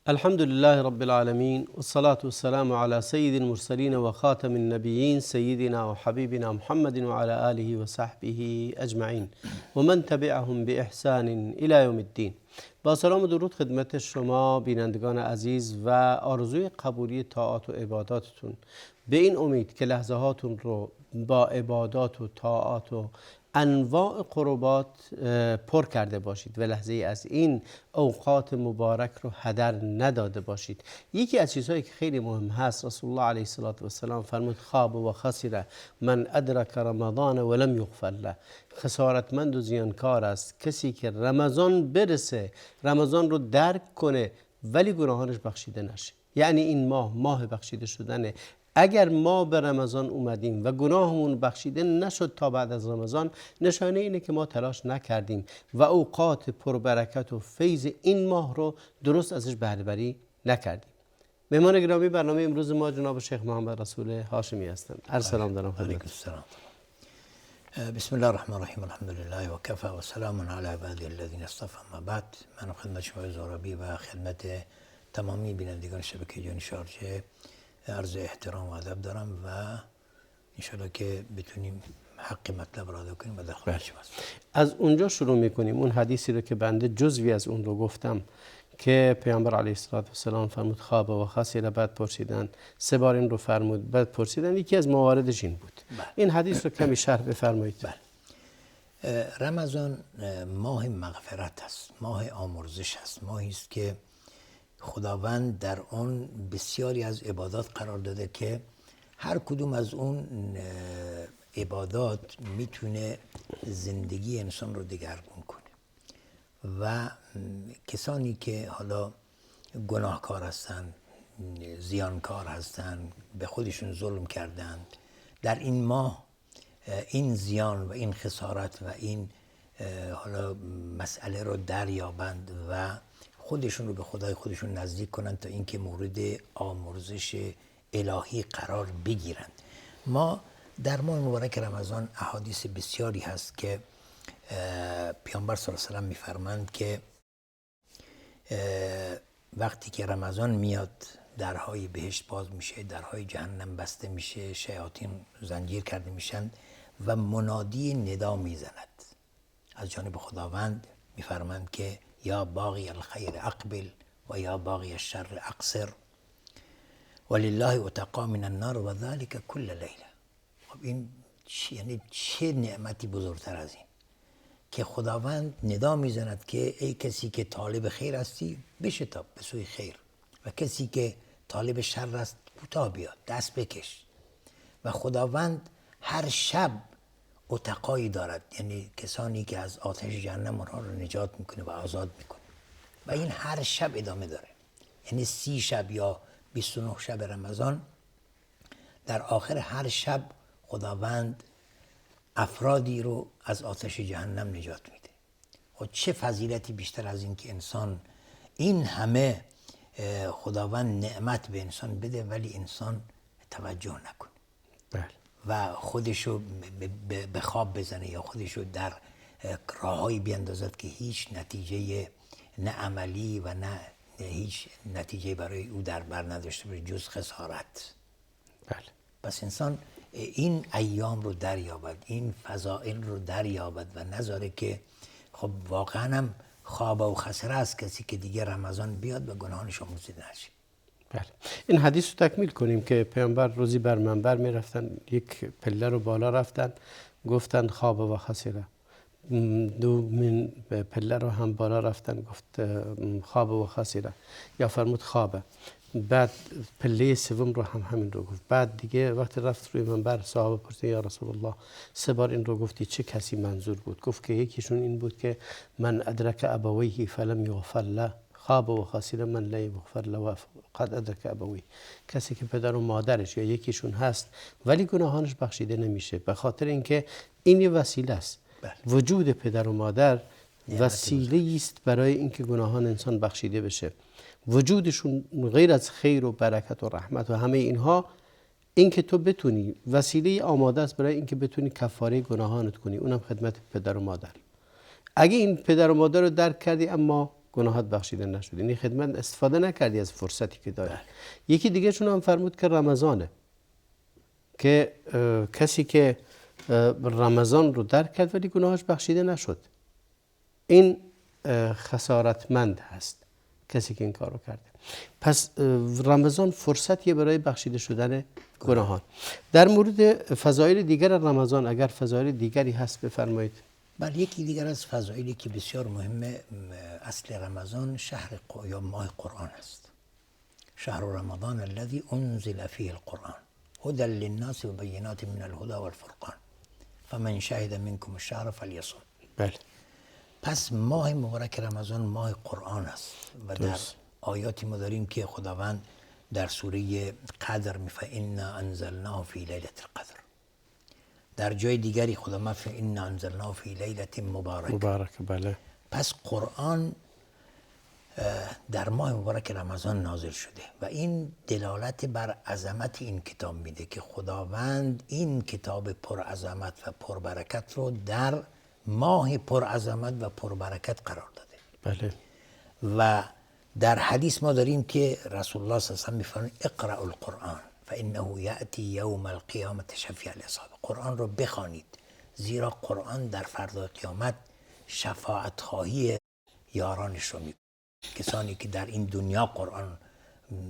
الحمد لله رب العالمين والصلاة والسلام على سيد المرسلين وخاتم النبيين سيدنا وحبيبنا محمد وعلى آله وصحبه أجمعين ومن تبعهم بإحسان إلى يوم الدين. با سلام و درود خدمت شما بینندگان عزیز و آرزوی قبولی طاعات و عباداتتون، به این امید که لحظه هاتون رو با عبادات و طاعات و انواع قربات پر کرده باشید و لحظه از این اوقات مبارک رو هدر نداده باشید. یکی از چیزهایی که خیلی مهم هست، رسول الله علیه السلام فرمود خاب و خسر من ادرک رمضان ولم یغفر له. خسارتمند و زیانکار است کسی که رمضان برسه، رمضان رو درک کنه ولی گناهانش بخشیده نشه. یعنی این ماه بخشیده شدنه. اگر ما به رمضان اومدیم و گناهمون بخشیده نشد تا بعد از رمضان، نشانه اینه که ما تلاش نکردیم و اوقات پربرکت و فیض این ماه رو درست ازش بهره بری نکردیم. مهمان گرامی برنامه امروز ما جناب شیخ محمد رسول هاشمی هستند. عرض سلام دارم خدمتتون. بسم الله الرحمن الرحیم. الحمد لله و کفى و سلام علی عباده الذین اصطفى. اما بعد، من خدمت شما زاربی و خدمت تمامی بینندگان شبکه جان شارجه عرض احترام و ادب دارم و انشالله که بتونیم حق مطلب را ادا کنیم و در خدمت شما هستم. از اونجا شروع میکنیم. اون حدیثی رو که بنده جزوی از اون رو گفتم که پیامبر علیه السلام فرمود خواب و خسر، بعد پرسیدن 3 بار این رو فرمود، بعد پرسیدن، یکی از مواردش این بود. این حدیث رو کمی شرح بفرمایید. رمضان ماه مغفرت است، ماه آمرزش است، ماهی است که خداوند در اون بسیاری از عبادات قرار داده که هر کدوم از اون عبادات میتونه زندگی انسان رو دگرگون کنه و کسانی که حالا گناهکار هستن، زیانکار هستن، به خودشون ظلم کردند، در این ماه این زیان و این خسارت و این حالا مسئله رو دریابند و خودشون رو به خدای خودشون نزدیک کنند تا اینکه مورد آمرزش الهی قرار بگیرند. ما در ماه مبارک رمضان احادیث بسیاری هست که پیامبر صلی الله علیه و سلم میفرمایند که وقتی که رمضان میاد درهای بهشت باز میشه، درهای جهنم بسته میشه، شیاطین زنجیر کرده میشن و منادی ندا میزند از جانب خداوند. میفرمایند که یا باغی الخیر اقبل و یا باغی الشر اقصر ولله اتقا من النار و ذلك کل لیله. خب این یعنی چه نعمتی بزرگتر از این که خداوند ندا میزند که ای کسی که طالب خیر هستی بشتاب به سوی خیر و کسی که طالب شر است کوتاه بیا، دست بکش. و خداوند هر شب اتقایی دارد، یعنی کسانی که از آتش جهنم آنها رو نجات میکنه و آزاد میکنه و این هر شب ادامه داره. یعنی 30 شب یا 29 شب رمضان، در آخر هر شب خداوند افرادی رو از آتش جهنم نجات میده. خب چه فضیلتی بیشتر از این که انسان این همه خداوند نعمت به انسان بده ولی انسان توجه نکنه. بله. و خودشو به خواب بزنه یا خودشو در راههایی بیندازد که هیچ نتیجه نه عملی و نه هیچ نتیجه برای او در بر نداشته باشه جز خسارت. بله. پس انسان این ایام رو دریابد، این فضائل رو دریابد و نذاره که خب واقعا هم خواب و خسره است کسی که دیگه رمضان بیاد و گناهانش آمرزیده نشه. بله. این حدیث رو تکمیل کنیم که پیامبر روزی بر منبر می رفتن، یک پله رو بالا رفتن، گفتن خواب و خسره. 2 پله رو هم بالا رفتن، گفت خواب و خسره، یا فرمود خوابه. بعد پله 3 رو هم همین رو گفت. بعد دیگه وقتی رفت روی منبر صحابه پرسیدن یا رسول الله 3 بار این رو گفتی، چه کسی منظور بود؟ گفت که یکیشون این بود که من ادرک ابویه فلم یغفر له خواب و خسر من لا یغفر له قد ادرک ابویه. کسی که پدر و مادرش یا یکیشون هست ولی گناهانش بخشیده نمیشه، به خاطر اینکه این یه وسیله است. وجود پدر و مادر وسیله است برای اینکه گناهان انسان بخشیده بشه. وجودشون غیر از خیر و برکت و رحمت و همه اینها، اینکه تو بتونی وسیله آماده است برای اینکه بتونی کفاره گناهانت کنی، اونم خدمت پدر و مادر. اگه این پدر و مادر رو درک کردی اما گناهات بخشیده نشد. این خدمت استفاده نکردی از فرصتی که داری. یکی دیگه چون هم فرمود که رمضانه، که کسی که رمضان رو درک کرد ولی گناهاش بخشیده نشد، این خسارتمند هست کسی که این کار رو کرده. پس رمضان فرصتیه برای بخشیده شدن گناهان. در مورد فضایل دیگر رمضان اگر فضایل دیگری هست بفرمایید. بله، یکی دیگر از فضایلی که بسیار مهمه، اصل رمضان یا ماه قرآن است. شهر رمضان الذي انزل فيه القرآن هدى للناس و بینات من الهدى والفرقان فمن شهد منكم الشهر فلیصم. بله. پس ماه مبارک رمضان ماه قرآن است و در آیاتی ما داریم که خداوند در سوره قدر میفرماید انا انزلناه فی لیلة القدر. در جای دیگری خدا میفرماید انا انزلناه فی لیلة مبارک. بله. پس قرآن در ماه مبارک رمضان نازل شده و این دلالت بر عظمت این کتاب میده که خداوند این کتاب پر عظمت و پر برکت رو در ماه پر عظمت و پر برکت قرار داده. بله. و در حدیث ما داریم که رسول الله صلی الله علیه و آله میفرماید اقرأوا القرآن فانه یأتی یوم القیامة شفیعا لاصحابه. قرآن رو بخوانید زیرا قرآن در فردا قیامت شفاعت خواهی یارانش رو میکنه. کسانی که در این دنیا قرآن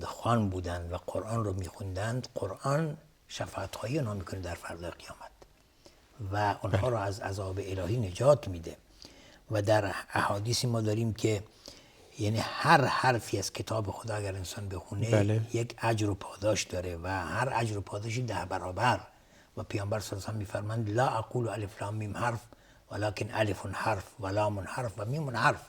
خوان بودند و قرآن رو میخوندند، قرآن شفاعت خواهی اونها میکنه در فردا قیامت و اونها رو از عذاب الهی نجات میده. و در احادیث ما داریم که یعنی هر حرفی از کتاب خدا اگر انسان بخونه یک اجر و پاداش داره و هر اجر و پاداشی 10 برابر. و پیامبر صلی الله علیه و آله میفرمایند لا اقول الف لام میم حرف ولکن الف حرف و لام حرف و میم حرف.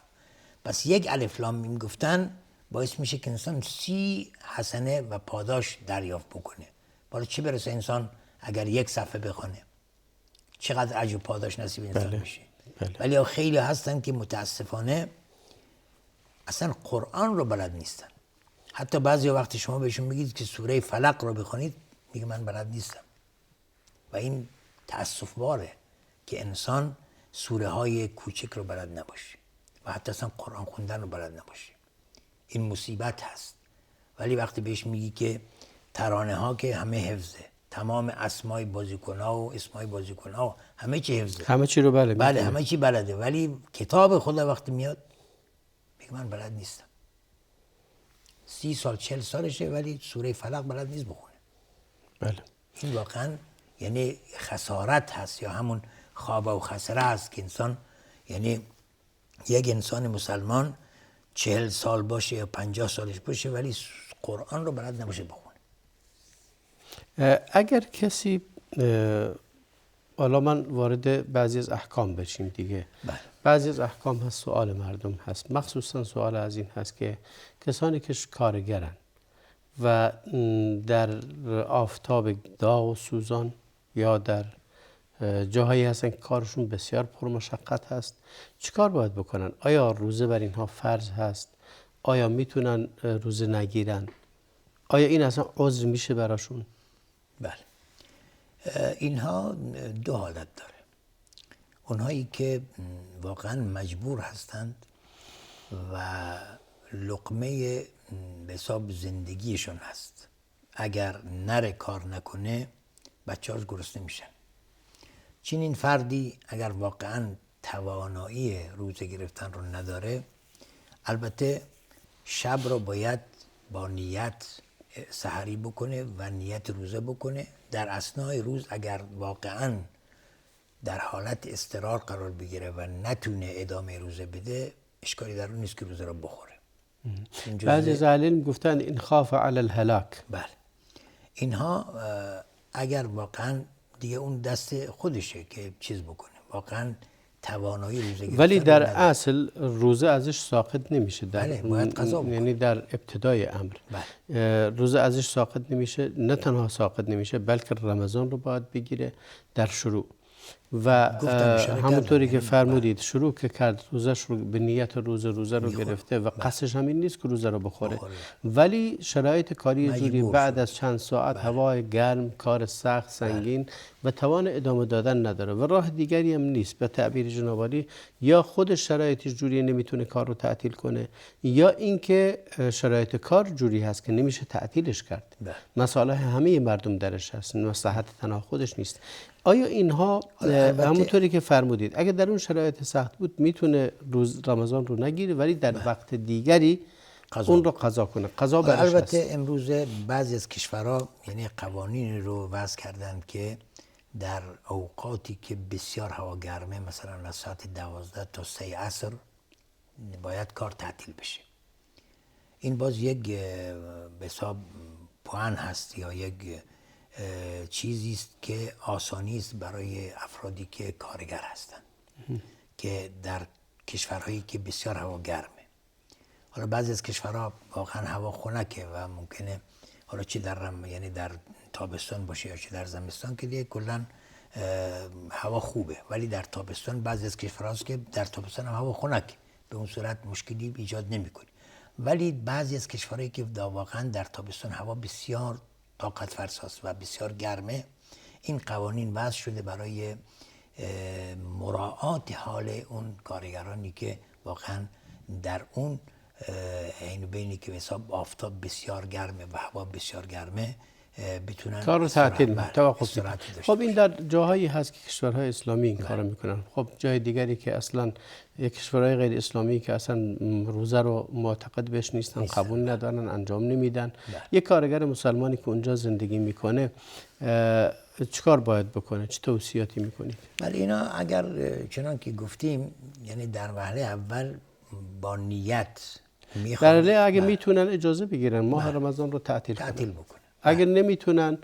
پس یک الف لام میم گفتن باعث میشه که انسان 30 حسنه و پاداش دریافت بکنه. بالا چه برسه انسان اگر یک صفحه بخونه، چقدر اجر و پاداش نصیب انسان میشه. ولی خیلی هستن که متاسفانه اصلا قرآن رو بلد نیستن. حتی بعضی وقت شما بهشون بگید که سوره فلق رو بخونید میگه من بلد نیستم. و این تأسف باره که انسان سوره های کوچک رو بلد نباشه و حتی اصلا قرآن خوندن رو بلد نباشه. این مصیبت هست. ولی وقتی بهش میگی که ترانه ها که همه حفظه، تمام اسمای بازیکن‌ها و اسمای بازیکن‌ها همه چی حفظه، همه چی رو بله همه چی بلده، ولی کتاب خدا وقتی میاد میگه من بلد نیستم. 30 سال 40 سالشه ولی سوره فلق بلد نیست بخونه. بله. این واقعا یعنی خسارت هست یا همون خوابه و خسره هست که انسان، یعنی یک انسان مسلمان 40 سال باشه یا 50 سالش باشه ولی قرآن رو بلد نباشه بخونه. اگر کسی، حالا من وارد بعضی از احکام بشیم دیگه. بله. بعضی از احکام هست سوال مردم هست، مخصوصا سوال از این هست که کسانی که کارگرن و در آفتاب داغ و سوزان یا در جاهایی هستن که کارشون بسیار پرمشقت هست، چیکار باید بکنن؟ آیا روزه بر اینها فرض هست؟ آیا میتونن روزه نگیرن؟ آیا این اصلا عذر میشه براشون؟ بله. اینها دو حالت داره. اونهایی که واقعا مجبور هستند و لقمه به حساب زندگیشون هست، اگر نره کار نکنه بچه‌هاش گرسنه میشن. چنین فردی اگر واقعا توانایی روزه گرفتن رو نداره، البته شب رو باید با نیت سحری بکنه و نیت روزه بکنه. در اثنای روز اگر واقعا در حالت اضطرار قرار بگیره و نتونه ادامه روزه بده، اشکالی در اون نیست که روزه رو بخوره. بعضی از علم گفتن این خاف علی الهلاک. بله. اینها اگر واقعا دیگه اون دست خودشه که چیز بکنه، واقعا توانایی روزه گرفتن، ولی در اصل روزه ازش ساقط نمیشه. بله، باید قضا بکنه. یعنی در ابتدای امر روزه ازش ساقط نمیشه. نه تنها ساقط نمیشه بلکه رمضان رو باید بگیره در شروع. و همونطوری که فرمودید شروع که کرد روزش رو به نیت روزه رو گرفته و قصدش همین نیست که روزه رو بخوره، ولی شرایط کاری جوری بعد از چند ساعت هوای گرم، کار سخت سنگین و توان ادامه دادن نداره و راه دیگری هم نیست. به تعبیر جناب عالی یا خود شرایطش جوری نمیتونه کار رو تعطیل کنه یا اینکه شرایط کار جوری هست که نمیشه تعطیلش کرد. مصالح همه مردم درش هست، مصلحت تنها خودش نیست. آیا اینها همونطوری که فرمودید اگر در اون شرایط سخت بود میتونه روز رمضان رو نگیره ولی در وقت دیگری اون رو قضا کنه؟ قضا برش هست. البته امروز بعضی از کشورها یعنی قوانین رو وضع کردن که در اوقاتی که بسیار هوا گرمه، مثلا از ساعت 12 تا 3 عصر باید کار تعطیل بشه. این باز یک به حساب پوان هست یا یک چیزی است که آسانی است برای افرادی که کارگر هستند که در کشورهایی که بسیار هوا گرمه. حالا بعضی از کشورها واقعا هوا خنکه و ممکنه حالا چه در یعنی در تابستان باشه یا چه در زمستان که دیگه کلا هوا خوبه، ولی در تابستان بعضی از کشورها هست که در تابستان هم هوا خنکه، به اون صورت مشکلی ایجاد نمیکنه. ولی بعضی از کشورهایی که واقعا در تابستان هوا بسیار طاقت فرساست و بسیار گرمه، این قوانین وضع شده برای مراعات حال اون کارگرانی که واقعا در اون عین بینی که حساب آفتاب بسیار گرمه و هوا بسیار گرمه بتونن کار رو تعطیل توقف کنن. خب این در جاهایی هست که کشورهای اسلامی این کارو میکنن. خب جای دیگری که اصلا یک کشورهای غیر اسلامی که اصلا روزه رو معتقد بهش نیستن، قبول ندارن، انجام نمیدن. یک کارگر مسلمانی که اونجا زندگی میکنه چیکار باید بکنه؟ چه توصیاتی میکنید؟ ولی اینا اگر چنان که گفتیم یعنی در وهله اول با نیت میخوان اگه میتونن اجازه بگیرن ماه رمضان رو تعطیل بکنن. اگر نمیتونن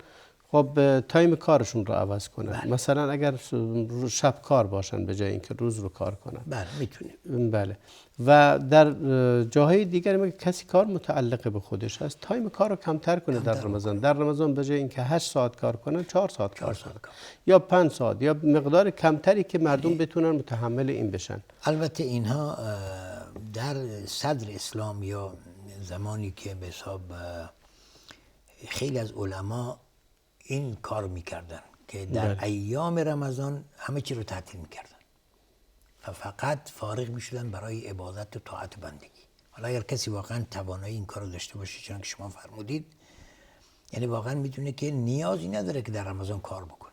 خب تایم کارشون رو عوض کنن. مثلا اگر شب کار باشن به جای اینکه روز رو کار کنن. میتونه. بله. و در جاهای دیگر ما کسی کار متعلق به خودش هست تایم کار رو کمتر کنه در رمضان. در رمضان به جای اینکه 8 ساعت کار کنن 4 ساعت کار کنن یا 5 ساعت یا مقدار کمتری که مردم بتونن متحمل این بشن. البته اینها در صدر اسلام یا زمانی که به حساب خیلی از علما این کار میکردن که در ایام رمضان همه چی رو تعطیل میکردن و فقط فارغ میشدن برای عبادت و طاعت و بندگی. حالا اگر کسی واقعا توانایی این کار رو داشته باشه چون که شما فرمودید، یعنی واقعا میدونه که نیازی نداره که در رمضان کار بکنه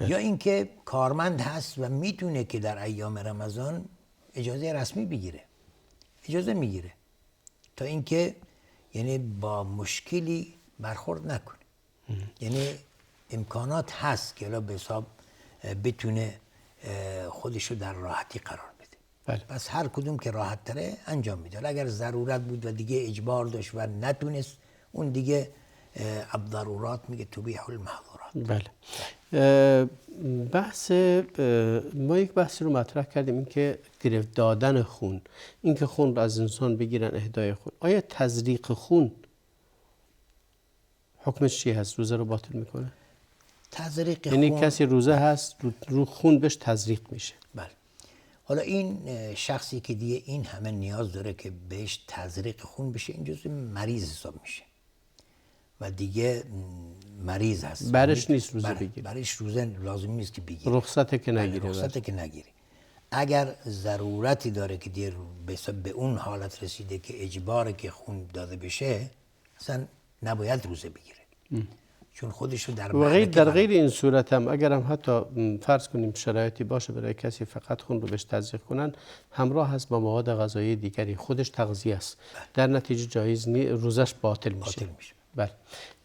یا اینکه کارمند هست و میتونه که در ایام رمضان اجازه رسمی بگیره، اجازه میگیره تا اینکه یعنی با مشکلی برخورد نکنه. یعنی امکانات هست که به حساب بتونه خودشو در راحتی قرار بده. پس هر کدوم که راحت تره انجام میده. اگر ضرورت بود و دیگه اجبار داشت و نتونست، اون دیگه الضرورات میگه تبیح المحظورات. بله. ما یک بحثی رو مطرح کردیم، این که گرفت دادن خون، این که خون رو از انسان بگیرن اهدای خون. آیا تزریق خون حکمش چی هست؟ روزه رو باطل میکنه؟ تزریق یعنی خون، کسی روزه هست رو خون بهش تزریق میشه. بله. حالا این شخصی که دیگه این همه نیاز داره که بهش تزریق خون بشه، این جزو مریض حساب میشه و دیگه مریض هست، برش نیست روزه بگیره. برش روزه لازم نیست که بگیره، رخصته که نگیره. رخصته که نگیره. اگر ضرورتی داره که دیگه به اون حالت رسیده که اجباره که خون داده بشه، اصلا نباید روزه بگیره. چون خودشو در غیر این صورت هم اگر هم حتی فرض کنیم شرایطی باشه برای کسی فقط خون رو بهش تزریق کنن، همراه هست با مواد غذایی دیگری، خودش تغذیه است، در نتیجه جایز روزش باطل میشه. بله.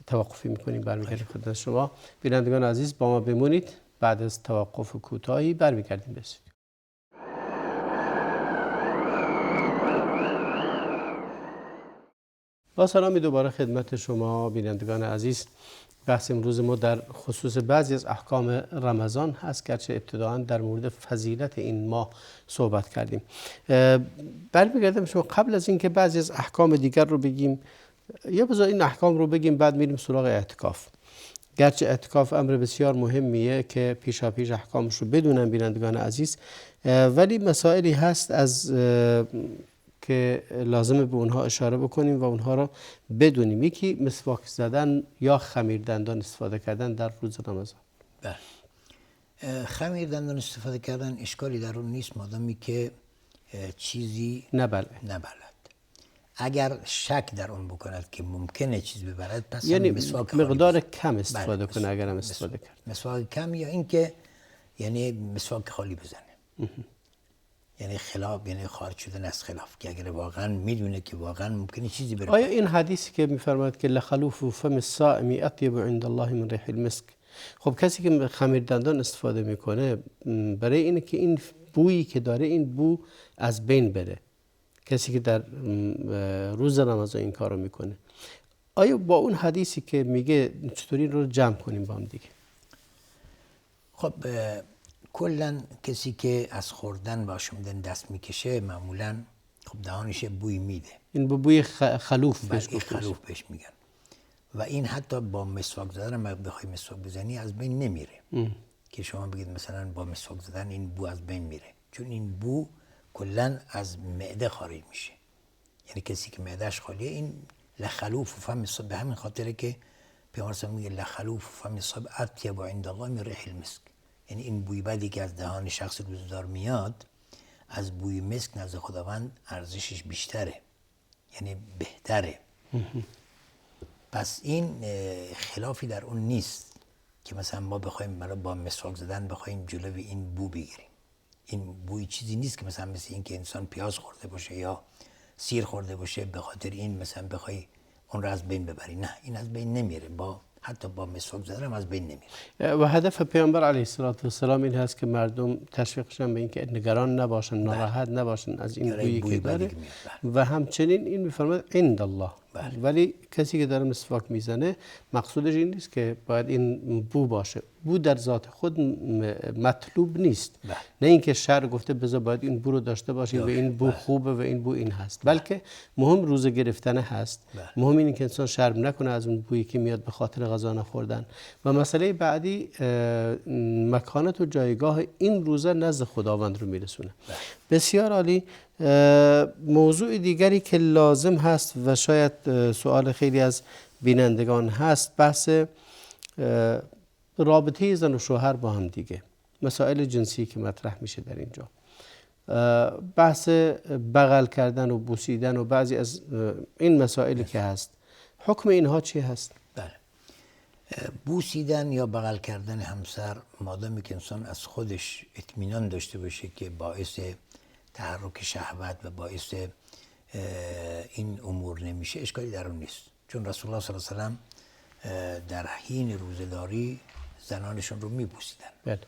توقفی میکنیم، برمیگردیم خدمت شما. بینندگان عزیز با ما بمونید، بعد از توقف کوتاهی برمیگردیم به استودیو. با سلامی دوباره خدمت شما بینندگان عزیز. بحث امروز ما در خصوص بعضی از احکام رمضان هست، گرچه ابتداعاً در مورد فضیلت این ماه صحبت کردیم. برمیگردم شما قبل از اینکه بعضی از احکام دیگر رو بگیم، یا بذار این احکام رو بگیم بعد میریم سراغ اعتکاف. گرچه اعتکاف امر بسیار مهمیه که پیشا پیش احکامش رو بدونن بینندگان عزیز، ولی مسائلی هست از که لازمه به اونها اشاره بکنیم و اونها رو بدونیم. یکی مسواک زدن یا خمیر دندان استفاده کردن در روز رمضان. بله. خمیر دندان استفاده کردن اشکالی در اون نیست مادامی که چیزی نبلد. اگر شک در اون بکند که ممکنه چیز ببرد پس یعنی مسواک مقدار کم استفاده کنه اگر هم استفاده کرد. مسواک کم یا اینکه یعنی مسواک خالی بزنه. یعنی خلاف، یعنی خارج شدن از خلاف، که اگر واقعا میدونه که واقعا ممکنه چیزی بره. آیا این حدیثی که میفرماید که لخلوف فم الصائم اطیب عند الله من ریح المسک، خب کسی که خمیر دندان استفاده میکنه برای اینه که این بویی که داره این بو از بین بره، کسی که در روز رمضان این کارو میکنه، آیا با اون حدیثی که میگه چطوری رو جمع کنیم با هم دیگه؟ خب کلا کسی که از خوردن و آشامیدن دست میکشه معمولا خب دهانش بوی میده، این بوی خلوف بهش خلوف بهش میگن و این حتی با مسواک زدن هم بخوای مسواک بزنی از بین نمیره. که شما بگید مثلا با مسواک زدن این بو از بین میره، چون این بو کلا از معده خارج میشه. یعنی کسی که معدهش خالیه این لخلوف فم الصائم، به همین خاطره که پیامبر صلی الله علیه و میگه لخلوف فم الصائم اطیب عند الله من ریح المسک، یعنی این بوی بدی که از دهان شخص روزدار میاد از بوی مسک نزد خداوند ارزشش بیشتره، یعنی بهتره. پس این خلافی در اون نیست که مثلا ما بخوایم با مسواک زدن بخوایم جلوی این بو بگیریم. این بوی چیزی نیست که مثلا مثل این که انسان پیاز خورده باشه یا سیر خورده باشه به خاطر این مثلا بخوای اون رو از بین ببری. نه، این از بین نمیره، حتی با مسواک زدن هم از بین نمیره. و هدف پیامبر علیه السلام این هست که مردم تشویقشن به این که نگران نباشن، ناراحت نباشن از این بویی که داره و همچنین این میفرماید عند الله. ولی کسی که داره مسواک میزنه مقصودش این نیست که باید این بو باشه. بو در ذات خود مطلوب نیست. نه اینکه شرع گفته بذار باید این بو رو داشته باشیم و این بو خوبه و این بو این هست، بلکه مهم روزه گرفتن هست. مهم اینه که انسان شرم نکنه از اون بویی که میاد به خاطر غذا نخوردن. و مسئله بعدی مکانت و جایگاه این روزه نزد خداوند رو میرسونه. بسیار عالی. موضوع دیگری که لازم هست و شاید سوال خیلی از بینندگان هست، بحث رابطه زن و شوهر با هم دیگه، مسائل جنسی که مطرح میشه در اینجا، بحث بغل کردن و بوسیدن و بعضی از این مسائلی که هست، حکم اینها چی هست؟ بله، بوسیدن یا بغل کردن همسر مادامی که انسان از خودش اطمینان داشته باشه که باعث تحرک شهوت و باعث این امور نمیشه، اشکالی در اون نیست. چون رسول الله صلی الله علیه و سلم در حین روزه‌داری زنانشون رو میبوسیدن. بله.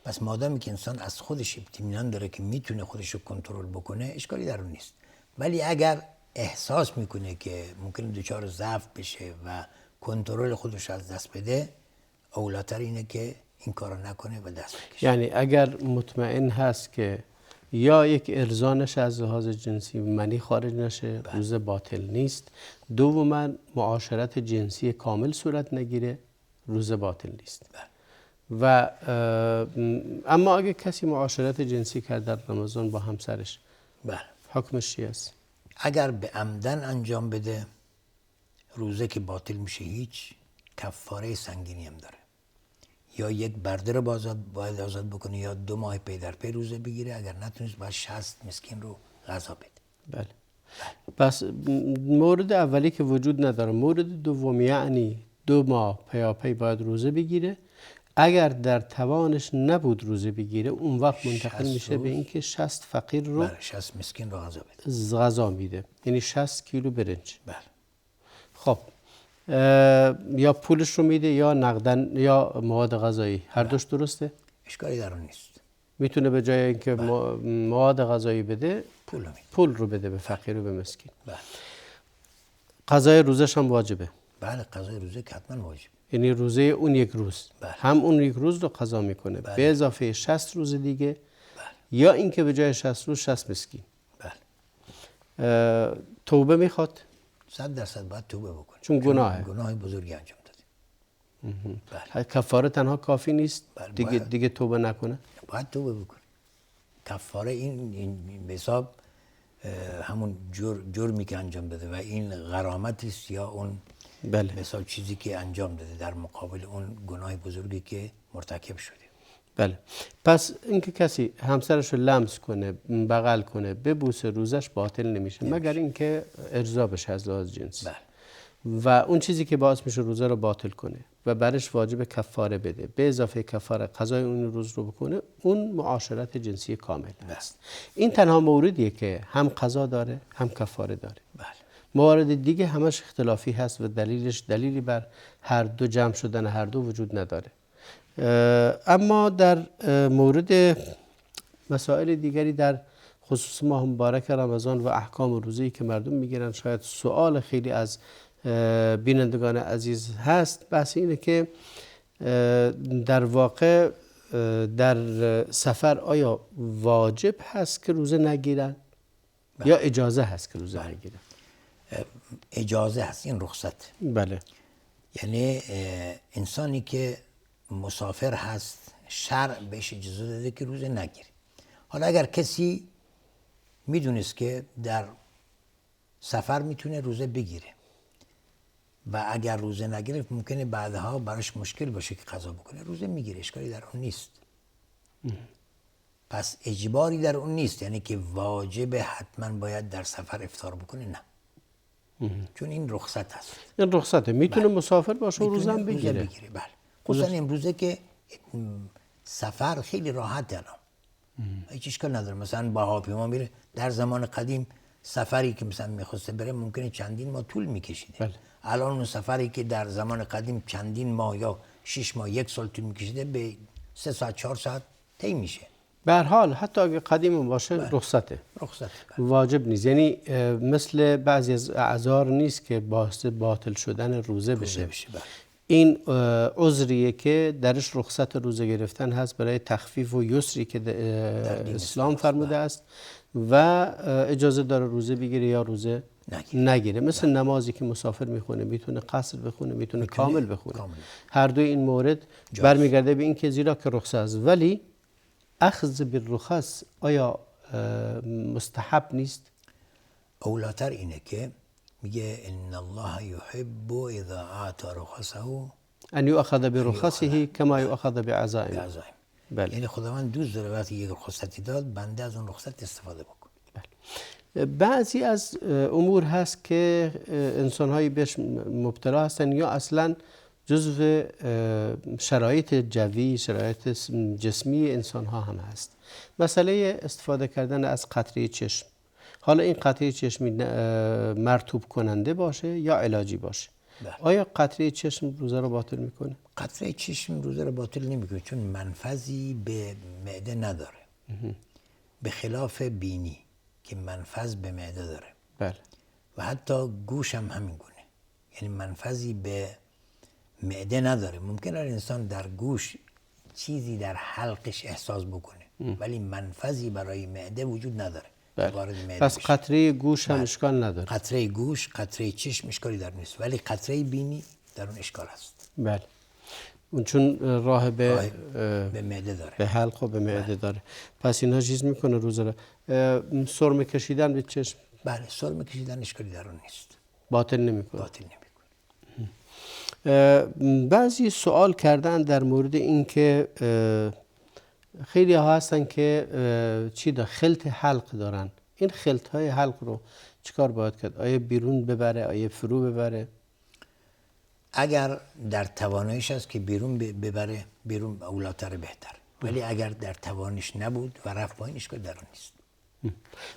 پس مادامی که انسان از خودش اطمینان داره که میتونه خودش رو کنترل بکنه، اشکالی در اون نیست. ولی اگر احساس میکنه که ممکنه دچار ضعف بشه و کنترل خودش از دست بده، اولاتر اینه که این کارو نکنه و دست بکشه. یعنی اگر مطمئن هست که یا یک ارضانش از لحاظ جنسی منی خارج نشه، روزه باطل نیست. دوما معاشرت جنسی کامل صورت نگیره، روزه باطل نیست. و اما اگه کسی معاشرت جنسی کرد در رمضان با همسرش، حکمش چی است؟ اگر به عمدن انجام بده روزه که باطل میشه، هیچ کفاره سنگینی هم داره. یا یک برده رو باید آزاد بکنه یا 2 ماه پی در پی روزه بگیره. اگر نتونست باید 60 مسکین رو غذا بده. بله. پس مورد اولی که وجود نداره. مورد دوم یعنی 2 ماه پیاپی باید روزه بگیره. اگر در توانش نبود روزه بگیره، اون وقت منتقل میشه به اینکه 60 فقیر رو 60 مسکین رو غذا بده. غذا میده، یعنی 60 کیلو برنج. بله. خب یا پولش رو میده یا نقدن یا مواد غذایی، هر دوش درسته؟ اشکالی در اون نیست. میتونه به جای اینکه مواد غذایی بده پول رو بده به فقیر و به مسکین. بله. قضای روزش هم واجبه. بله، قضای روزه که حتما واجبه. یعنی روزه اون یک روز. هم اون یک روز رو قضا میکنه به اضافه 60 روز دیگه. یا اینکه به جای 60 روز 60 مسکین. توبه میخواد؟ 100% باید توبه بکنه. چون گناه بزرگی انجام داده. کفاره تنها کافی نیست؟ بله، دیگه توبه نکنه؟ باید توبه بکنه. کفاره این به حساب همون جرمی که انجام داده و این غرامت است یا اون بله. به حساب چیزی که انجام داده در مقابل اون گناه بزرگی که مرتکب شده. بله. پس اینکه کسی همسرش رو لمس کنه، بغل کنه، ببوسه، روزش باطل نمیشه مگر اینکه ارضا بشه از لحاظ جنسی. بله. و اون چیزی که باعث میشه روزه رو باطل کنه و برش واجب کفاره بده، به اضافه کفاره قضای اون روز رو بکنه، اون معاشرت جنسی کامل است. این تنها موردیه که هم قضا داره هم کفاره داره. بله. موارد دیگه همش اختلافی هست و دلیلی بر هر دو جمع شدن هر دو وجود نداره. اما در مورد مسائل دیگری در خصوص ماه مبارک رمضان و احکام روزه‌ای که مردم میگیرن، شاید سوال خیلی از بینندگان عزیز هست، بحث اینه که در واقع در سفر آیا واجب هست که روزه نگیرن یا اجازه هست که روزه نگیرن؟ اجازه هست، این رخصت. بله. یعنی انسانی که مسافر هست شرع بهش اجازه داده که روزه نگیره. حالا اگر کسی میدونست که در سفر میتونه روزه بگیره و اگر روزه نگیره ممکنه بعدها براش مشکل باشه که قضا بکنه، روزه میگیره، اشکالی در اون نیست. پس اجباری در اون نیست، یعنی که واجب حتما باید در سفر افطار بکنه، نه. چون این رخصت هست. این رخصته، میتونه مسافر باشه و روزه هم بگیره. بله. خصوصا امروزه که سفر خیلی راحت الان. هیچ اشکال نداره. مثلا با هواپیما میره. در زمان قدیم سفری که مثلا میخواسته بره ممکنه چندین ماه طول میکشیده. بله. الان اون سفری که در زمان قدیم چندین ماه یا 6 ماه 1 سال طول میکشیده به 3 ساعت 4 ساعت طی میشه. به هر حال حتی اگه قدیم باشه رخصته. واجب نیست. یعنی مثل بعضی از اعذار نیست که باعث باطل شدن روزه بشه. این عذریه که درش رخصت روزه گرفتن هست برای تخفیف و یسری که اسلام فرموده است و اجازه داره روزه بگیره یا روزه نگیره. مثل نمازی که مسافر میخونه، میتونه قصر بخونه، میتونه کامل بخونه. هر دوی این مورد برمیگرده به این که زیرا که رخصت است. ولی اخذ بالرخص آیا مستحب نیست؟ اولاتر اینه که میگه ان الله يحب اذا اعطى رخصه ان يؤخذ برخصه كما يؤخذ بعزائم. بله. یعنی خداوند دوست داره وقتی یک رخصتی داد بنده از اون رخصت استفاده بکنه. بله. بعضی از امور هست که انسان‌هایی بهش مبتلا هستن یا اصلا جزو شرایط جوی، شرایط جسمی انسان‌ها هم هست. مسئله استفاده کردن از قطره چشم. حالا این قطره چشمی مرطوب کننده باشه یا علاجی باشه. آیا قطره چشم روزه رو باطل میکنه؟ قطره چشم روزه رو باطل نمیکنه چون منفذی به معده نداره. به خلاف بینی که منفذ به معده داره. بله. و حتی گوش هم همین گونه. یعنی منفذی به معده نداره. ممکنه انسان در گوش چیزی در حلقش احساس بکنه ولی منفذی برای معده وجود نداره. پس قطره گوش هم اشکال نداره. قطره گوش، قطره چشم اشکالی در نیست ولی قطره بینی در اون اشکال هست. بله. اون چون راه به معده داره. به حلق و به معده داره. پس اینا چیز میکنه روزه رو. سرمه کشیدن به چشم. بله، سرمه کشیدن اشکالی در اون نیست. باطل نمیکنه. باطل نمیکنه. بعضی سوال کردن در مورد این که خیلی ها هستن که خلط حلق دارن. این خلط های حلق رو چیکار باید کرد؟ آیا بیرون ببره؟ آیا فرو ببره؟ اگر در تواناییش هست که بیرون ببره، بیرون اولاتر بهتر. ولی اگر در توانش نبود و رفت پایین اشکال در اون نیست.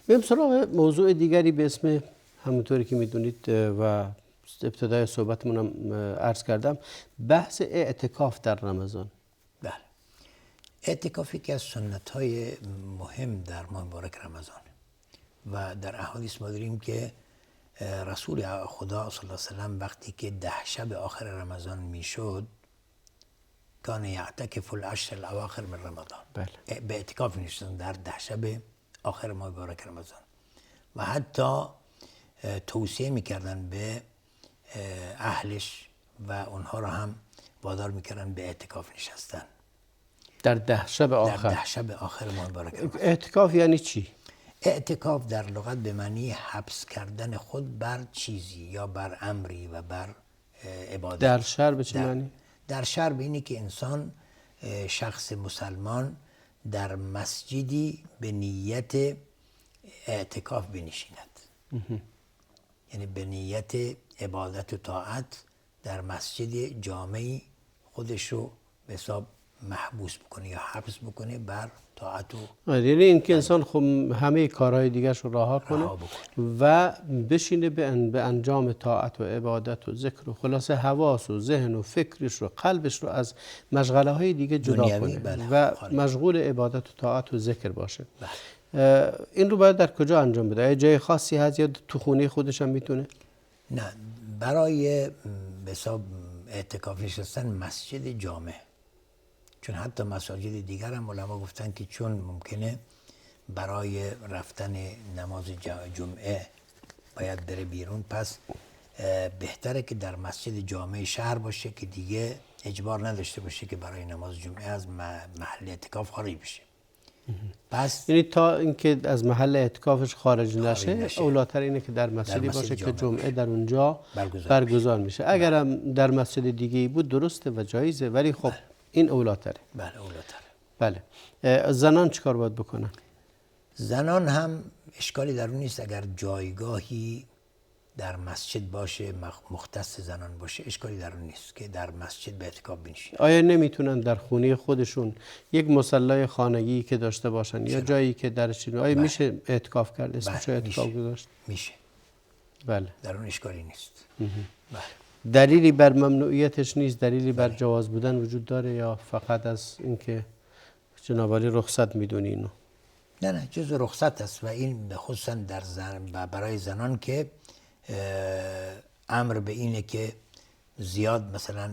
بریم سراغ موضوع دیگری به اسم همونطوری که میدونید و ابتدای صحبتمون هم عرض کردم، بحث اعتکاف در رمضان. بله. اعتکاف یکی از سنت‌های مهم در ماه مبارک رمضان و در احادیث ما داریم که رسول خدا صلی الله علیه و سلم وقتی که 10 شب آخر رمضان میشد کان یعتکف العشر الاواخر من رمضان. بله. به اعتکاف میشدن در 10 شب آخر ماه مبارک رمضان و حتی توصیه میکردن به اهلش و اونها را هم وادار میکردن به اعتکاف نشستن در 10 شب آخر. در 10 شب آخر ماه مبارک. اعتکاف یعنی چی؟ اعتکاف در لغت به معنی حبس کردن خود بر چیزی یا بر امری و بر عبادت. در شهر به چه معنی؟ در شهر به اینی که انسان، شخص مسلمان در مسجدی به نیت اعتکاف بنشیند، یعنی به نیت عبادت و طاعت در مسجد جامعی خودش رو به حساب محبوس بکنه یا حبس بکنه بر طاعت و یعنی این که انسان خب همه کارهای دیگرش رو رها کنه و بشینه به انجام طاعت و عبادت و ذکر و خلاصه حواس و ذهن و فکرش و قلبش رو از مشغله های دیگه جدا کنه و مشغول عبادت و طاعت و ذکر باشه. این رو باید در کجا انجام بده؟ جای خاصی هست یا تو خونه خودش هم میتونه؟ نه، برای به حساب اعتکاف نشستن مسجد جامع، چون حتی مساجد دیگر هم علما گفتن که چون ممکنه برای رفتن نماز جمعه باید بره بیرون، پس بهتره که در مسجد جامع شهر باشه که دیگه اجبار نداشته باشه که برای نماز جمعه از محل اعتکاف خارج بشه. پس یعنی تا اینکه از محل اعتکافش خارج نشه اولاتر اینه که در مسجدی باشه که جمعه در اونجا برگزار میشه. اگر هم در مسجد دیگه بود درسته و جایزه، ولی خب این اولاتره. بله اولاتره. بله. زنان چیکار باید بکنن؟ زنان هم اشکالی در اون نیست اگر جایگاهی در مسجد باشه مختص زنان باشه، اشکالی در اون نیست که در مسجد به اعتکاف بنشینن. آیا نمیتونن در خونه خودشون یک مصلی خانگی که داشته باشن یا جایی که درش آیا میشه اعتکاف کرد؟ اسمش اعتکاف گذاشت؟ میشه. بله. در اون اشکالی نیست. بله. دلیلی بر ممنوعیتش نیست، دلیلی بر جواز بودن وجود داره یا فقط از اینکه جناب عالی رخصت میدونی اینو؟ نه جز رخصت است و این خصوصا در برای زنان که امر به اینه که زیاد مثلا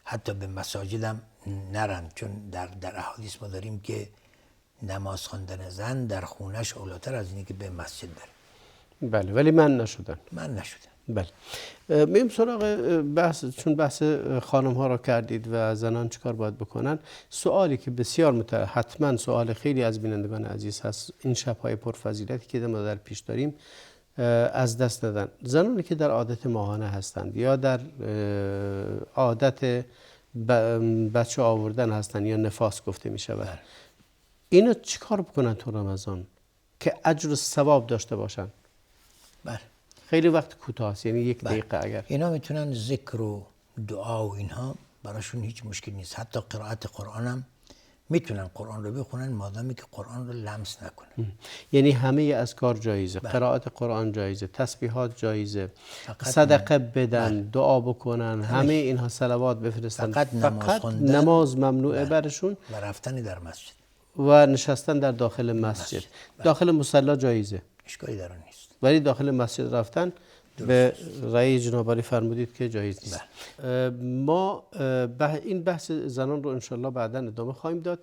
حتی به مساجد هم نرن، چون در احادیث ما داریم که نماز خواندن زن در خونش اولاتر از اینه که به مسجد بره. بله، ولی من نشدن. بله. میم سراغ بحث، چون بحث خانم ها را کردید و زنان چیکار باید بکنن، سوالی که بسیار حتما سوال خیلی از بینندگان عزیز هست این شب‌های پرفضیلتی که ما در پیش داریم از دست ندن. زنانی که در عادت ماهانه هستند یا در عادت بچه آوردن هستند یا نفاس گفته می شود، اینا چیکار بکنن تو رمضان که اجر و ثواب داشته باشن؟ بله. خیلی وقت کوتاه است، یعنی 1 دقیقه. اگر اینا میتونن ذکر و دعا و اینها براشون هیچ مشکل نیست. حتی قرائت قرآن هم میتونن قرآن رو بخونن مادامی که قرآن رو لمس نکنن. یعنی همه اذکار جایزه، قرائت قرآن جایزه، تسبیحات جایزه، صدقه بدن، دعا بکنن، همه اینها صلوات بفرستن. فقط نماز ممنوعه برشون و رفتن در مسجد و نشستن در داخل مسجد. داخل مصلی جایزه، اشکالی در اون نیست، ولی داخل مسجد رفتن به رأی جناب عالی فرمودید که جایز نیست. ما این بحث زنان رو انشالله بعدا ادامه خواهیم داد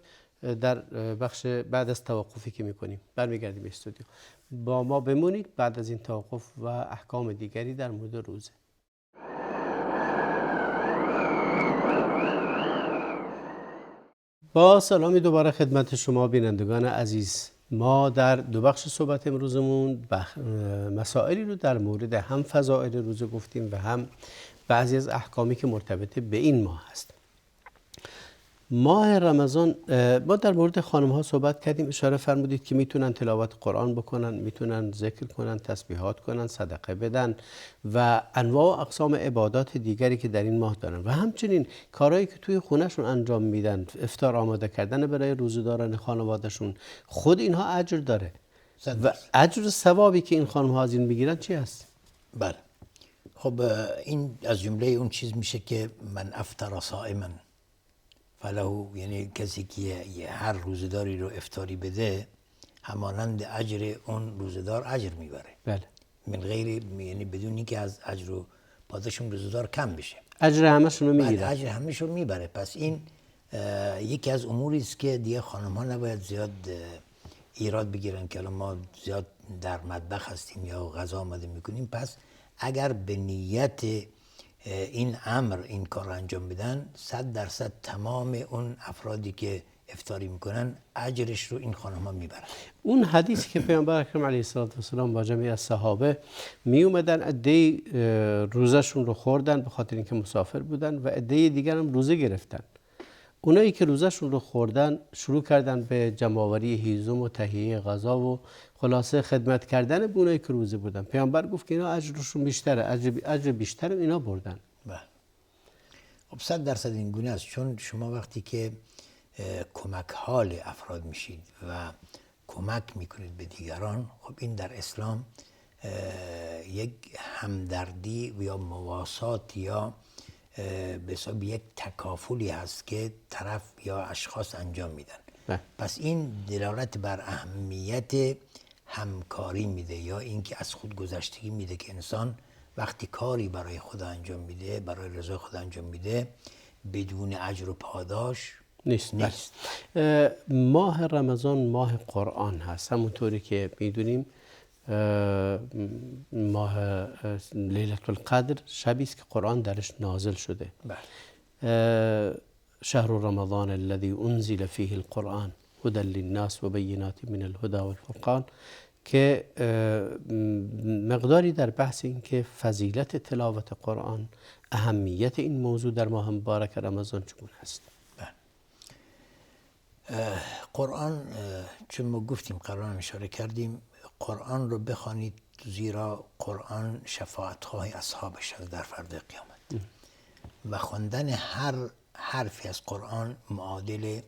در بخش بعد از توقفی که میکنیم. برمیگردیم استودیو. با ما بمونید بعد از این توقف و احکام دیگری در مورد روزه. با سلامی دوباره خدمت شما بینندگان عزیز. ما در 2 بخش صحبت امروزمون مسائلی رو در مورد هم فضائل روزه گفتیم و هم بعضی از احکامی که مرتبط به این ماه هست. ماه رمضان ما در مورد خانم ها صحبت کردیم، اشاره فرمودید که میتونن تلاوت قرآن بکنن، میتونن ذکر کنن، تسبیحات کنن، صدقه بدن و انواع و اقسام عبادات دیگری که در این ماه دارن و همچنین کارهایی که توی خونهشون انجام میدن، افطار آماده کردن برای روزداران خانوادهشون، خود اینها اجر داره و اجر و ثوابی که این خانم ها از این میگیرن چی هست؟ بله. خب این از جمله اون چیز میشه که من افطر صائما فله، یعنی کسی که هر روزداری رو افطاری بده همانند اجر اون روزدار اجر میبره. بله. من غیر، یعنی بدون اینکه از اجر و پاداشون روزدار کم بشه، اجر همشون رو میگیره. اجر همشون رو میبره. پس این یکی از اموری است که دیگه خانم ها نباید زیاد ایراد بگیرن که الان ما زیاد در مطبخ هستیم یا غذا آماده میکنیم. پس اگر به نیت این امر این کار رو انجام بدن 100% تمام اون افرادی که افطاری میکنن اجرش رو این خانم ها میبرن. اون حدیثی که پیامبر اکرم علیه السلام با جمعی از صحابه می اومدن عده‌ای روزشون رو خوردن به خاطر اینکه مسافر بودن و عده‌ی دیگر هم روزه گرفتن. اونایی که روزشون رو خوردن شروع کردن به جمع‌آوری هیزم و تهیه غذا و خلاصه خدمت کردن به اونایی که روزه بودن. پیامبر گفت که اینا اجرشون بیشتره، اجر بیشتر اینا بردن. بله. خب 100% این گونه است، چون شما وقتی که کمک حال افراد میشید و کمک میکنید به دیگران، خب این در اسلام یک همدردی یا مواسات یا به حساب یک تکافلی هست که طرف یا اشخاص انجام میدن. پس این دلالت بر اهمیت همکاری میده یا اینکه از خود گذشتگی میده که انسان وقتی کاری برای خدا انجام میده، برای رضای خدا انجام میده، بدون اجر و پاداش نیست. ماه رمضان ماه قرآن هست، همونطوری که میدونیم ماه لیلة القدر شبی است که قرآن درش نازل شده. شهر رمضان الذي انزل فيه القرآن هدى للناس و بینات من الهدى والفرقان، که مقداری در بحث این که فضیلت تلاوت قرآن، اهمیت این موضوع در ماه مبارک رمضان چگونه است. قرآن چون ما گفتیم قرآن اشاره کردیم، قرآن رو بخوانید زیرا قرآن شفاعتخواه اصحابش است در فردا قیامت و خواندن هر حرفی از قرآن معادل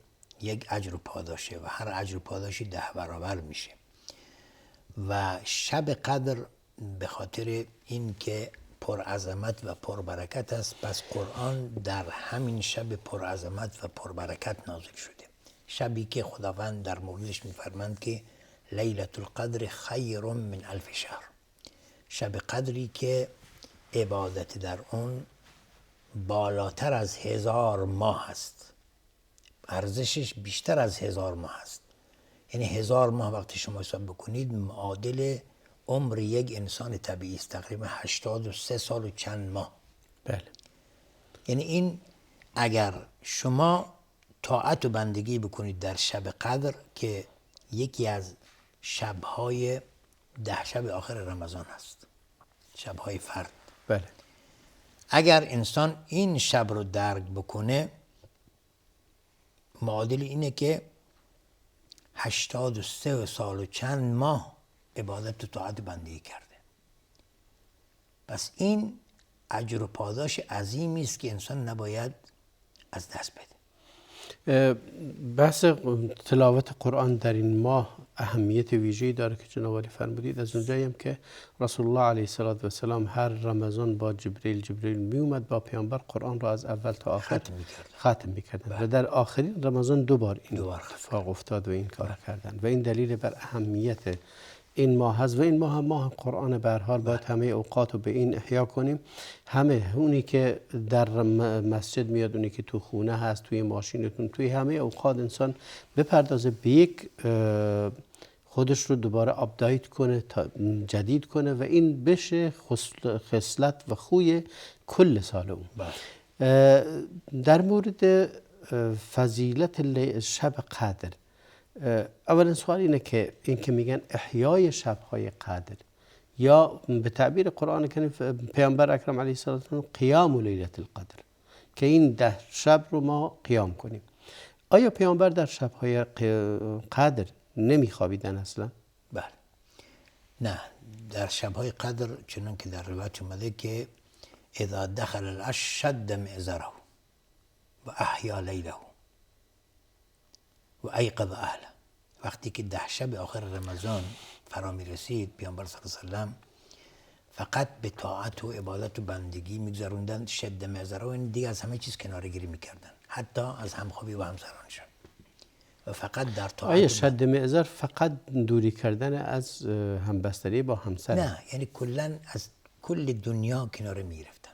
یک اجر و پاداشه و هر اجر و پاداشی 10 برابر میشه. و شب قدر به خاطر این که پرعظمت و پربرکت است، پس قرآن در همین شب پرعظمت و پربرکت نازل شده، شبی که خداوند در موردش میفرماند که لیلة القدر خیر من 1000 شهر، شب قدری که عبادت در اون بالاتر از 1000 ماه است، ارزشش بیشتر از 1000 ماه است. یعنی 1000 ماه وقتی شما حساب بکنید معادل عمر یک انسان طبیعی است، تقریبا 83 سال و چند ماه. بله. یعنی این اگر شما طاعت و بندگی بکنید در شب قدر که یکی از شبهای 10 شب آخر رمضان هست، شبهای فرد. بله. اگر انسان این شب رو درک بکنه معادل اینه که 83 سال و چند ماه عبادت و طاعت بندگی کرده. پس این اجر و پاداش عظیمی است که انسان نباید از دست بده. بحث تلاوت قرآن در این ماه اهمیت ویژه‌ای داره که جناب عالی فرمودید. از اونجایی هم که رسول الله علیه السلام هر رمضان با جبریل می اومد با پیامبر قرآن را از اول تا آخر ختم می‌کردن و در آخرین رمضان 2 بار این اتفاق افتاد و این کار کردن و این دلیل بر اهمیت این ماه هست و این ماه هم ماه قرآن. به هر حال باید همه اوقات رو به این احیا کنیم. همه اونی که در مسجد میاد، اونی که تو خونه هست، توی ماشینتون، توی همه اوقات انسان بپردازه به یک خودش رو دوباره آپدیت کنه، جدید کنه و این بشه خصلت و خوی کل سال اون. در مورد فضیلت شب قدر، اولا سوال اینه که این که میگن احیای شب‌های قدر یا به تعبیر قرآن کریم پیامبر اکرم علیه السلام قیام لیلة القدر، که این 10 شب رو ما قیام کنیم. آیا پیامبر در شب‌های قدر نمیخوابیدن اصلا؟ بله. نه، در شب‌های قدر چنان که در روایت اومده که اذا دخل العشر شد مئزره و احیا لیله و ایقظ اهله. وقتی که 10 شب آخر رمضان فرا می رسید، پیامبر صلی الله علیه و سلم فقط به طاعت و عبادت و بندگی میگذروندن، شد مئزره، و این دیگه از همه چیز کناره‌گیری میکردن، حتی از همخوابی و همسرانشون، و فقط در طاعت. آیا شد مئزر فقط دوری کردن از همبستری با همسر؟ نه، یعنی کلا از کل دنیا کناره میگرفتن،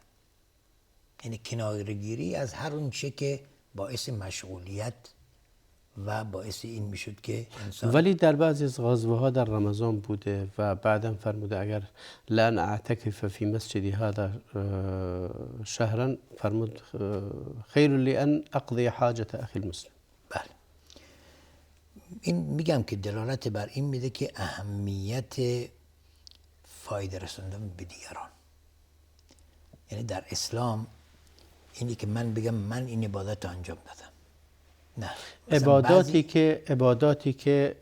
یعنی کناره‌گیری از هر اون چه که باعث مشغولیت و باعث این میشد که انسان ولی در بعضی از غزوه‌ها در رمضان بوده و بعدا فرموده اگر لن اعتکف فی مسجدی هذا شهرا فرمود خیر لی ان اقضی حاجت اخی المسلم. بله، این میگم که دلالت بر این میده که اهمیت فایده رسوندن به دیگران. یعنی در اسلام اینی که من بگم من این عبادت رو انجام دادم، نه، عباداتی که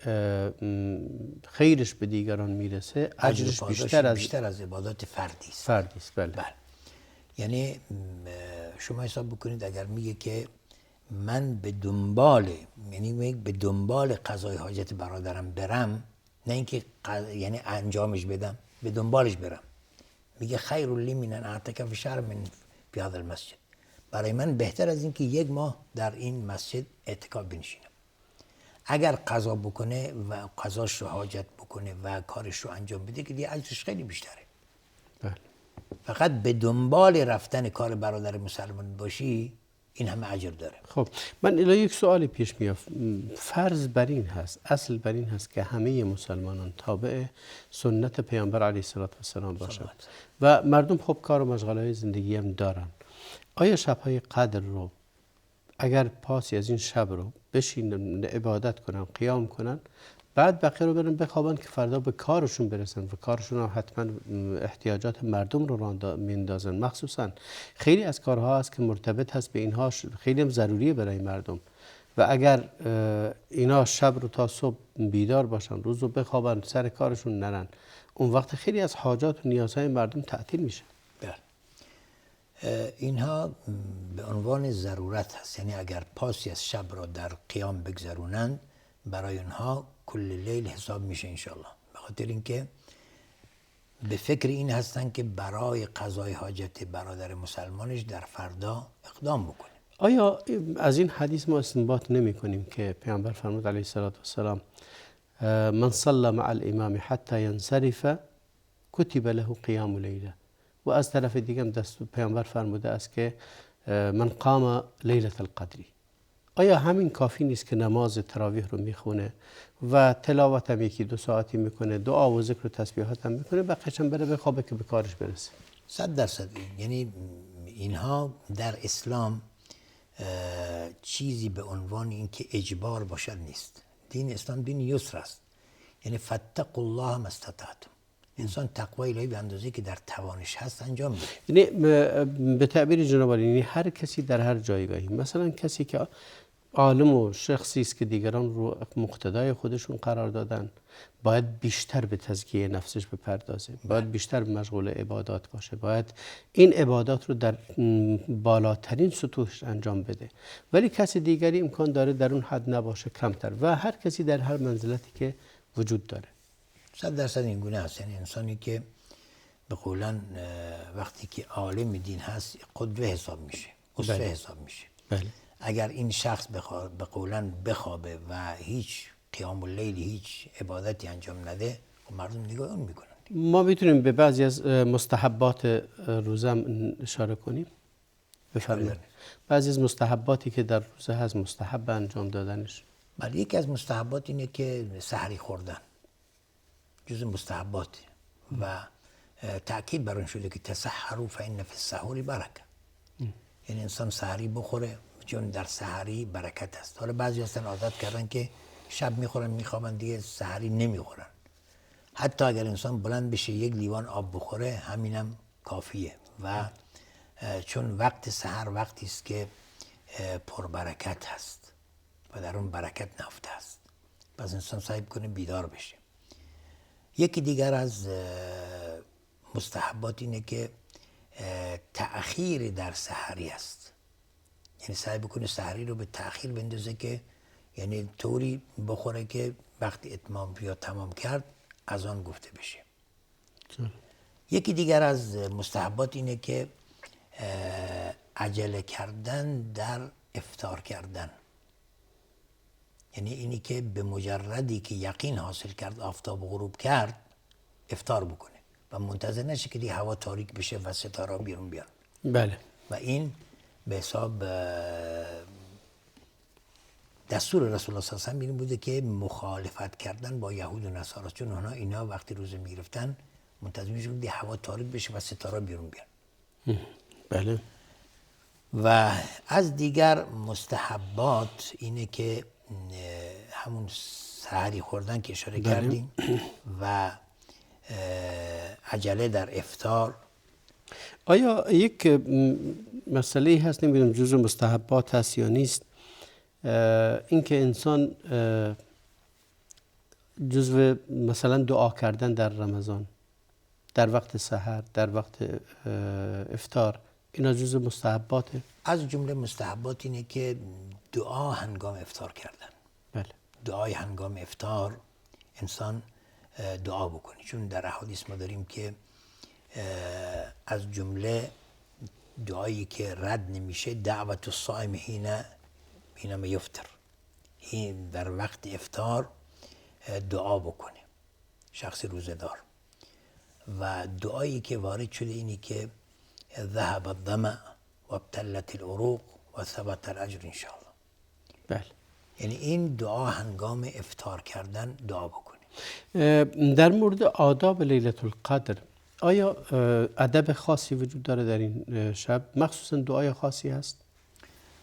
خیرش به دیگران میرسه اجرش بیشتر از عبادات فردی است. بله. یعنی شما حساب بکنید اگر میگه که من به دنبال قضای حاجت برادرم برم، نه اینکه یعنی انجامش بدم، به دنبالش برم، میگه خیر لی من ان اعتکف شهر من فی هذا المسجد، برای من بهتر از این که 1 ماه در این مسجد اعتکاف بنشینم. اگر قضا بکنه و قضاش رو حاجت بکنه و کارش رو انجام بده که دیگه اجرش خیلی بیشتره. بله. فقط به دنبال رفتن کار برادر مسلمان باشی این همه اجر داره. خب من الی یک سوالی پیش میاد. فرض بر این هست، اصل بر این هست که همه مسلمانان تابع سنت پیامبر علیه السلام باشند و مردم خب کار و مشغله زندگی هم دارن. آیا شب‌های قدر رو اگر پاسی از این شب رو بشینن عبادت کنن، قیام کنن، بعد بقیه رو برن بخوابن که فردا به کارشون برسن و کارشون هم حتما احتیاجات مردم رو میندازن؟ مخصوصا خیلی از کارها هست که مرتبط هست به اینها، خیلی هم ضروریه برای مردم و اگر اینا شب رو تا صبح بیدار باشن، روز رو بخوابن، سر کارشون نرن، اون وقت خیلی از حاجات و نیازهای مردم تعطیل میشه. اینها به عنوان ضرورت هست، یعنی اگر پاسی از شب را در قیام بگذرونند برای اونها کل لیل حساب میشه انشالله، به خاطر اینکه به فکر این هستن که برای قضای حاجت برادر مسلمانش در فردا اقدام بکنه. آیا از این حدیث ما استنباط نمی کنیم که پیامبر فرمود علیه السلام من صلى مع الامام حتی ینصرف کتب له قیام لیله، و از طرف دیگه هم پیامبر فرموده است که من قام لیلة القدری. آیا همین کافی نیست که نماز تراویح رو میخونه و تلاوت هم 1-2 ساعتی میکنه، دعا و ذکر و تسبیحات هم میکنه، بقیش هم بره بخوابه که به کارش برسه؟ 100%. یعنی اینها در اسلام چیزی به عنوان اینکه اجبار باشد نیست. دین اسلام دین یسر است، یعنی فاتقوا الله ما استطعتم. انسان تقوای الهی به اندازه‌ای که در توانش هست انجام میده. یعنی به تعبیر جناب عالی، یعنی هر کسی در هر جایگاهی، مثلا کسی که عالم و شخصی است که دیگران رو مقتدای خودشون قرار دادن، باید بیشتر به تزکیه نفسش بپردازه، باید بیشتر مشغول عبادات باشه، باید این عبادات رو در بالاترین سطوحش انجام بده. ولی کسی دیگری امکان داره در اون حد نباشه، کمتر، و هر کسی در هر منزلتی که وجود داره. 100% این گونه هست. یعنی انسانی که به قولن وقتی که عالم دین هست قدوه حساب میشه، اسوه حساب میشه. بله. اگر این شخص به قولن بخوابه و هیچ قیام اللیل، هیچ عبادتی انجام نده، و مردم نگاه اون میکنن. ما میتونیم به بعضی از مستحبات روزه اشاره کنیم؟ بفرمایید. بعضی از مستحباتی که در روزه هست مستحب انجام دادنش. بله، یکی از مستحبات اینه که سحری خوردن جز مستحبات و تأکید بر اون شده که تسحروا فإن فی السحور برکه. یعنی انسان سحری بخوره چون در سحری برکت است. حالا بعضی هستن عادت کردن که شب میخورن میخوابن دیگه سحری نمیخورن. حتی اگر انسان بلند بشه 1 لیوان آب بخوره همینم کافیه، و چون وقت سحر وقتی است که پربرکت هست و در اون برکت نهفته است، پس انسان سعی کنه بیدار بشه. یکی دیگر از مستحبات اینه که تأخیر در سحری است. یعنی سعی بکنه سحری رو به تأخیر بندازه که یعنی طوری بخوره که وقتی اتمام یا تمام کرد از آن گفته بشه. یکی دیگر از مستحبات اینه که عجله کردن در افطار کردن. یعنی اینی که به مجردی که یقین حاصل کرد آفتاب غروب کرد افطار بکنه و منتظر نشه که دیگه هوا تاریک بشه و ستاره بیرون بیان. بله. و این به حساب دستور رسول الله صلی الله علیه و این بوده که مخالفت کردن با یهود و نصارا، چون اینا وقتی روزه میگرفتن منتظر میشدن که هوا تاریک بشه و ستاره بیرون بیان. بله. و از دیگر مستحبات اینه که همون سحری خوردن که اشاره کردیم و عجله در افطار. آیا یک مسئله هست، نمیدونم جزء مستحبات هست یا نیست، اینکه انسان جزء مثلا دعا کردن در رمضان، در وقت سحر، در وقت افطار، اینا جزء مستحباته؟ از جمله مستحبات اینه که دعا هنگام افطار کردن. بله. دعای هنگام افطار انسان دعا بکنه، چون در احادیث ما داریم که از جمله دعایی که رد نمیشه دعوت الصائم حینما یفطر، این در وقت افطار دعا بکنه شخص روزه دار. و دعایی که وارد شده اینی که ذهب الظمأ و ابتلت العروق و ثبت الاجر ان شاء الله. بله. یعنی این دعا هنگام افطار کردن دعا بکنه. در مورد آداب لیلة القدر آیا ادب خاصی وجود داره در این شب؟ مخصوصا دعای خاصی هست؟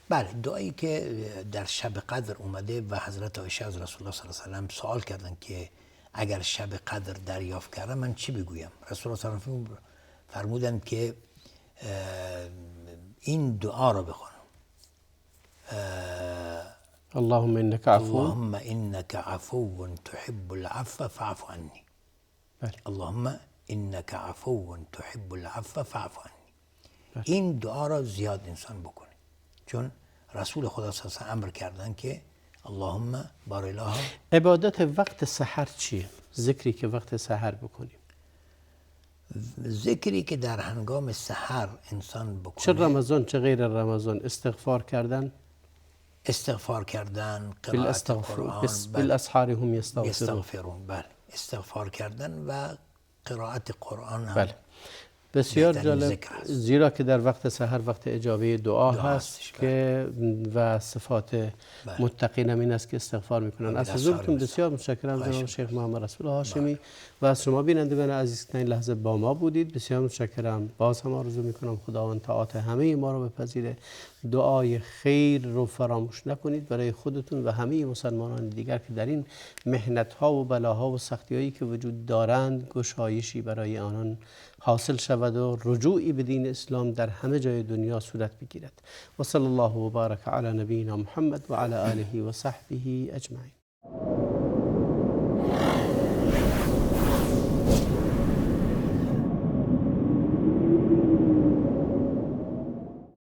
بله، دعایی که در شب قدر اومده و حضرت عایشه از رسول الله صلی الله علیه و سلم سوال کردن که اگر شب قدر دریافت کردم من چی بگویم؟ رسول الله صلی الله علیه و سلم فرمودن که این دعا را بخون: اللهم انك عفو، اللهم انك عفو تحب العفو فاعف عنی. بله. اللهم انك عفو تحب العفو فاعف عنی. بله. این دعا را زیاد انسان بکنه، چون رسول خدا صلی الله علیه و امر کردن که اللهم بار اله. عبادت وقت سحر چیه؟ ذکری که وقت سحر بکنیم. ذکری که در هنگام سحر انسان بکنه، چه رمضان چه غیر رمضان، استغفار کردن، استغفار کردن، قرائت قرآن، بالاسحار هم یستغفرون. بله، استغفار کردن و قرائت قرآن هم. بله. بسیار جالب، زیرا که در وقت سحر وقت اجابه دعا هست که و صفات متقین هم این است که استغفار میکنن. از حضورتون بسیار متشکرم جناب شیخ محمد رسول هاشمی و از شما بینندگان عزیز که این لحظه با ما بودید بسیار متشکرم. باز هم آرزو میکنم خداوند طاعات همه ما رو بپذیره. دعای خیر رو فراموش نکنید برای خودتون و همه مسلمانان دیگر که در این محنت ها و بلاها و سختی هایی که وجود دارند گشایشی برای آنان حاصل شود و رجوعی به دین اسلام در همه جای دنیا صورت بگیرد. و صلی الله و بارک علی نبینا محمد و علی آله و صحبه اجمعین.